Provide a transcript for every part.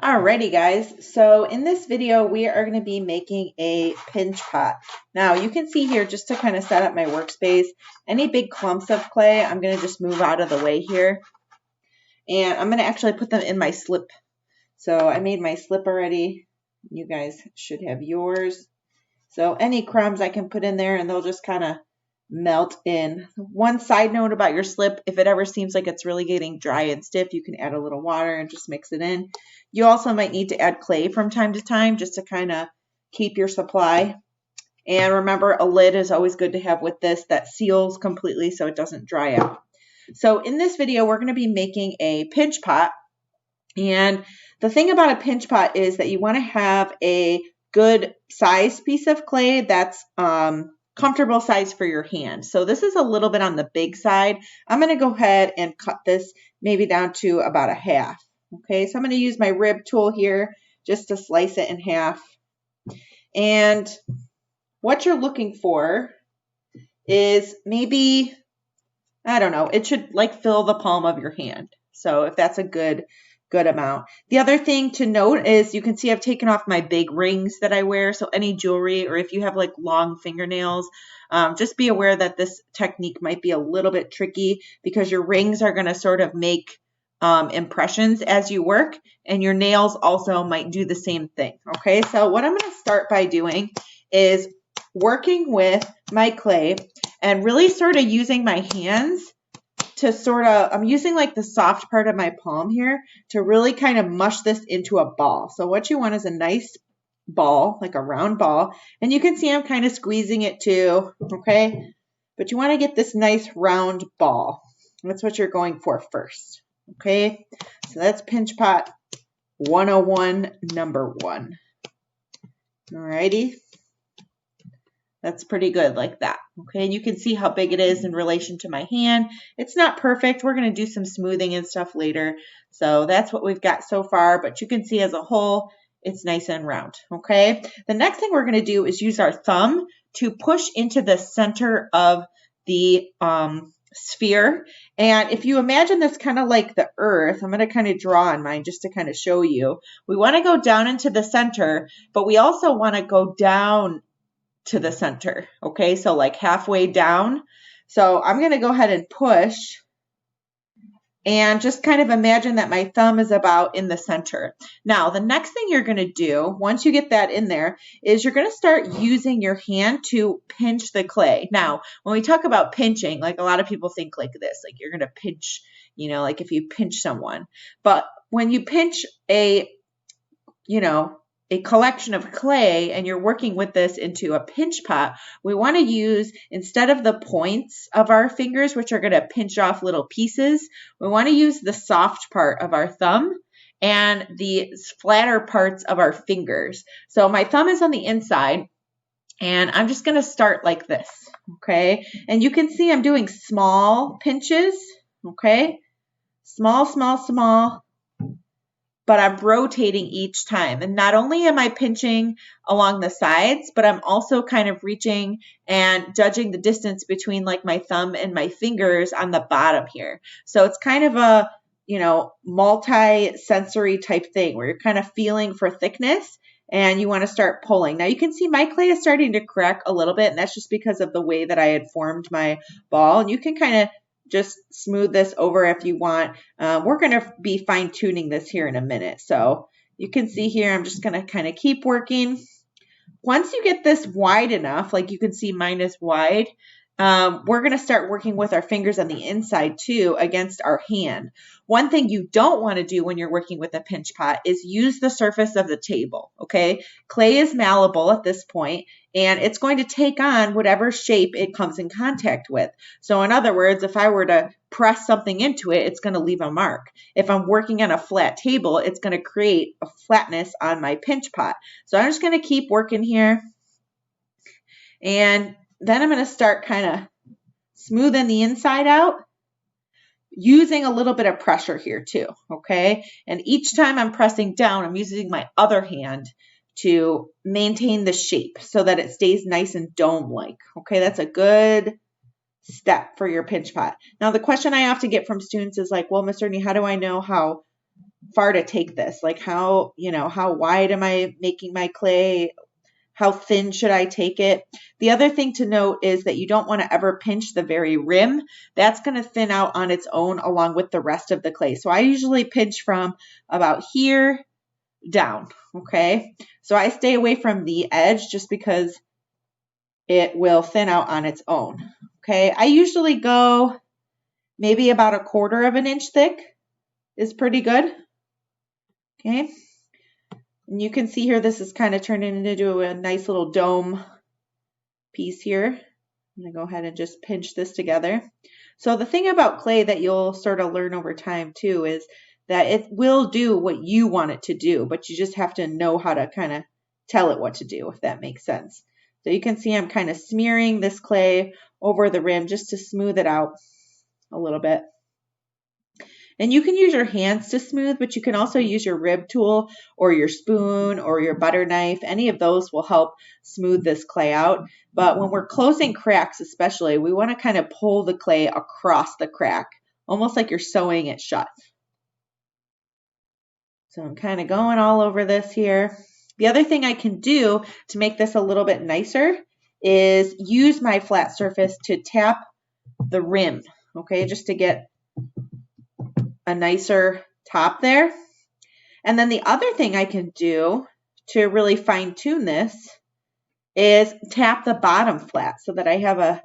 Alrighty guys, so in this video we are going to be making a pinch pot. Now you can see here, just to kind of set up my workspace, any big clumps of clay I'm going to just move out of the way here, and I'm going to actually put them in my slip. So I made my slip already. You guys should have yours. So any crumbs I can put in there and they'll just kind of melt in. One side note about your slip, if it ever seems like it's really getting dry and stiff, you can add a little water and just mix it in. You also might need to add clay from time to time just to kind of keep your supply. And remember, a lid is always good to have with this that seals completely so it doesn't dry out. So in this video, we're going to be making a pinch pot. And the thing about a pinch pot is that you want to have a good size piece of clay that's comfortable size for your hand. So this is a little bit on the big side. I'm going to go ahead and cut this maybe down to about a half. Okay, so I'm going to use my rib tool here just to slice it in half. And what you're looking for is maybe, I don't know, it should like fill the palm of your hand. So if that's a good amount. The other thing to note is you can see I've taken off my big rings that I wear. So any jewelry, or if you have like long fingernails, just be aware that this technique might be a little bit tricky because your rings are going to sort of make impressions as you work, and your nails also might do the same thing. Okay, so what I'm going to start by doing is working with my clay and really sort of using my hands to I'm using like the soft part of my palm here to really kind of mush this into a ball. So what you want is a nice ball, like a round ball, and you can see I'm kind of squeezing it too, okay? But you want to get this nice round ball. That's what you're going for first, okay? So that's pinch pot 101, number 1. Alrighty. That's pretty good like that. Okay, and you can see how big it is in relation to my hand. It's not perfect. We're going to do some smoothing and stuff later. So that's what we've got so far, but you can see as a whole, it's nice and round. Okay, the next thing we're going to do is use our thumb to push into the center of the sphere. And if you imagine this kind of like the earth, I'm going to kind of draw on mine just to kind of show you. We want to go down into the center, but we also want to go down to the center. Okay, so like halfway down. So I'm going to go ahead and push and just kind of imagine that my thumb is about in the center. Now, the next thing you're going to do once you get that in there is you're going to start using your hand to pinch the clay. Now, when we talk about pinching, like a lot of people think like this, like you're going to pinch, you know, like if you pinch someone. But when you pinch a collection of clay and you're working with this into a pinch pot, we want to use, instead of the points of our fingers, which are going to pinch off little pieces, we want to use the soft part of our thumb and the flatter parts of our fingers. So my thumb is on the inside, and I'm just going to start like this, okay? And you can see I'm doing small pinches, okay? Small, small, small. But I'm rotating each time. And not only am I pinching along the sides, but I'm also kind of reaching and judging the distance between like my thumb and my fingers on the bottom here. So it's kind of a, multi-sensory type thing where you're kind of feeling for thickness and you want to start pulling. Now you can see my clay is starting to crack a little bit, and that's just because of the way that I had formed my ball. And you can kind of just smooth this over if you want. We're going to be fine tuning this here in a minute. So you can see here, I'm just going to kind of keep working. Once you get this wide enough, like you can see mine is wide, we're going to start working with our fingers on the inside too against our hand. One thing you don't want to do when you're working with a pinch pot is use the surface of the table, okay? Clay is malleable at this point, and it's going to take on whatever shape it comes in contact with. So in other words, if I were to press something into it, it's going to leave a mark. If I'm working on a flat table, it's going to create a flatness on my pinch pot. So I'm just going to keep working here. And then I'm going to start kind of smoothing the inside out, using a little bit of pressure here too, okay? And each time I'm pressing down, I'm using my other hand to maintain the shape so that it stays nice and dome-like, okay? That's a good step for your pinch pot. Now, the question I often get from students is like, well, Ms. Ernie, how do I know how far to take this. Like how, how wide am I making my clay? How thin should I take it? The other thing to note is that you don't want to ever pinch the very rim. That's going to thin out on its own along with the rest of the clay. So I usually pinch from about here down, okay? So I stay away from the edge just because it will thin out on its own, okay? I usually go maybe about 1/4 of an inch thick is pretty good, okay? And you can see here, this is kind of turning into a nice little dome piece here. I'm going to go ahead and just pinch this together. So the thing about clay that you'll sort of learn over time too is that it will do what you want it to do, but you just have to know how to kind of tell it what to do, if that makes sense. So you can see I'm kind of smearing this clay over the rim just to smooth it out a little bit. And you can use your hands to smooth, but you can also use your rib tool or your spoon or your butter knife. Any of those will help smooth this clay out. But when we're closing cracks especially, we want to kind of pull the clay across the crack, almost like you're sewing it shut. So I'm kind of going all over this here. The other thing I can do to make this a little bit nicer is use my flat surface to tap the rim, okay, just to get a nicer top there. And then the other thing I can do to really fine tune this is tap the bottom flat so that I have a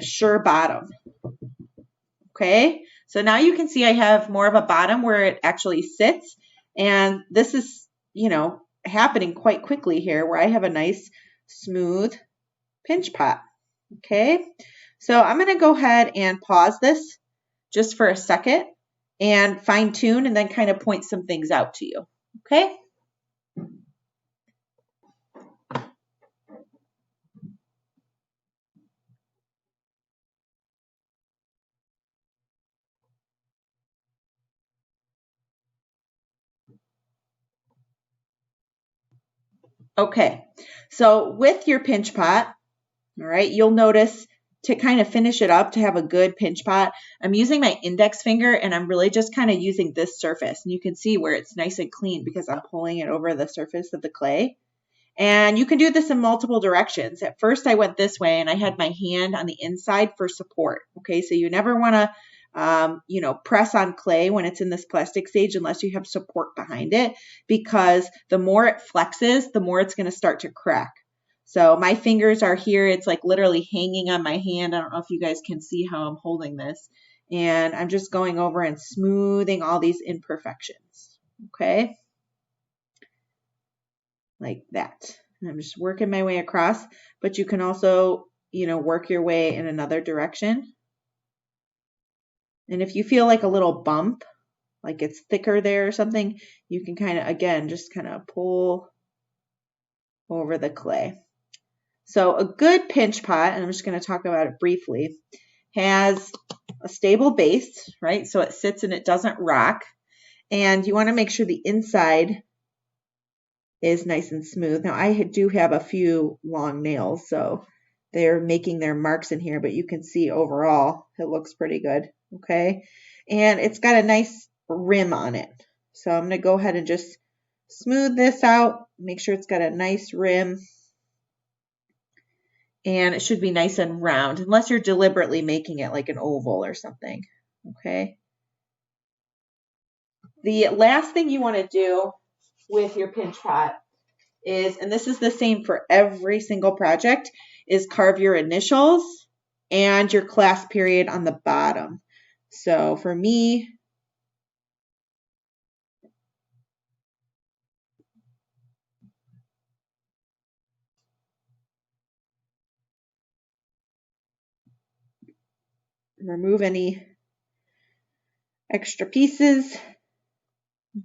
sure bottom. Okay, so now you can see I have more of a bottom where it actually sits, and this is, happening quite quickly here where I have a nice smooth pinch pot. Okay, so I'm going to go ahead and pause this just for a second and fine tune and then kind of point some things out to you. Okay. Okay, so with your pinch pot, all right, you'll notice to kind of finish it up, to have a good pinch pot, I'm using my index finger and I'm really just kind of using this surface. And you can see where it's nice and clean because I'm pulling it over the surface of the clay. And you can do this in multiple directions. At first I went this way and I had my hand on the inside for support. Okay, so you never want to press on clay when it's in this plastic stage unless you have support behind it, because the more it flexes, the more it's going to start to crack. So my fingers are here. It's like literally hanging on my hand. I don't know if you guys can see how I'm holding this. And I'm just going over and smoothing all these imperfections. Okay. Like that. And I'm just working my way across, but you can also, work your way in another direction. And if you feel like a little bump, like it's thicker there or something, you can kind of, again, just kind of pull over the clay. So a good pinch pot, and I'm just going to talk about it briefly, has a stable base, right? So it sits and it doesn't rock. And you want to make sure the inside is nice and smooth. Now I do have a few long nails, so they're making their marks in here, but you can see overall it looks pretty good. Okay, and it's got a nice rim on it. So I'm going to go ahead and just smooth this out, make sure it's got a nice rim, and it should be nice and round, unless you're deliberately making it like an oval or something. Okay. The last thing you want to do with your pinch pot is, and this is the same for every single project, is carve your initials and your class period on the bottom. So for me, remove any extra pieces.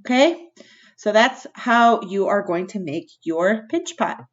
Okay, so that's how you are going to make your pinch pot.